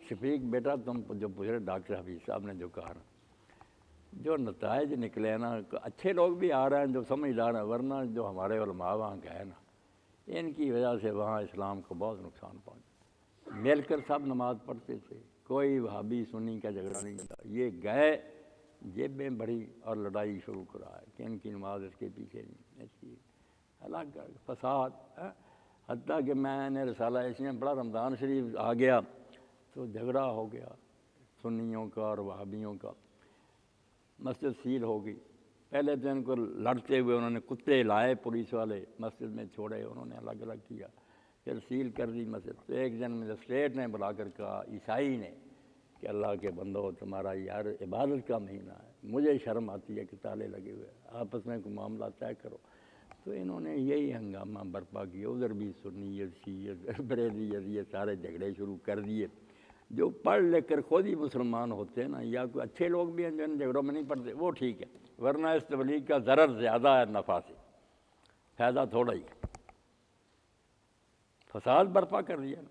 شفیق بیٹا تم جو پوچھ رہے ڈاکٹر حفیظ صاحب نے جو کہا نا، جو نتائج نکلے نا، اچھے لوگ بھی آ رہے ہیں جو سمجھدار ہیں، ورنہ جو ہمارے علماء وہاں گئے نا، ان کی وجہ سے وہاں اسلام کو بہت نقصان پہنچا۔ مل کر سب نماز پڑھتے تھے، کوئی وہابی سنی کا جھگڑا نہیں تھا۔ یہ گئے جیبیں بڑھی اور لڑائی شروع کرا ہے کہ ان کی نماز اس کے پیچھے نہیں، اس کی الگ فساد۔ حتیٰ کہ میں نے رسالہ اس میں پڑھا، رمضان شریف آ گیا تو جھگڑا ہو گیا سنیوں کا اور وہابیوں کا، مسجد سیل ہو گئی۔ پہلے تو ان کو لڑتے ہوئے انہوں نے کتے لائے پولیس والے، مسجد میں چھوڑے، انہوں نے الگ الگ کیا، پھر سیل کر دی مسجد۔ تو ایک دن مجسٹریٹ نے بلا کر کہا، عیسائی نے، کہ اللہ کے بندو تمہارا یار عبادت کا مہینہ ہے، مجھے شرم آتی ہے کہ تالے لگے ہوئے، آپس میں کوئی معاملہ طے کرو۔ تو انہوں نے یہی ہنگامہ برپا کیا، ادھر بھی سنیت شیعت بریلیت یہ سارے جھگڑے شروع کر دیے۔ جو پڑھ لکھ کر خود ہی مسلمان ہوتے ہیں نا، یا کوئی اچھے لوگ بھی ہیں جو ان جھگڑوں میں نہیں پڑھتے، وہ ٹھیک ہے، ورنہ اس تبلیغ کا ضرر زیادہ ہے نفع سے، فائدہ تھوڑا ہی، فساد برپا کر دیا۔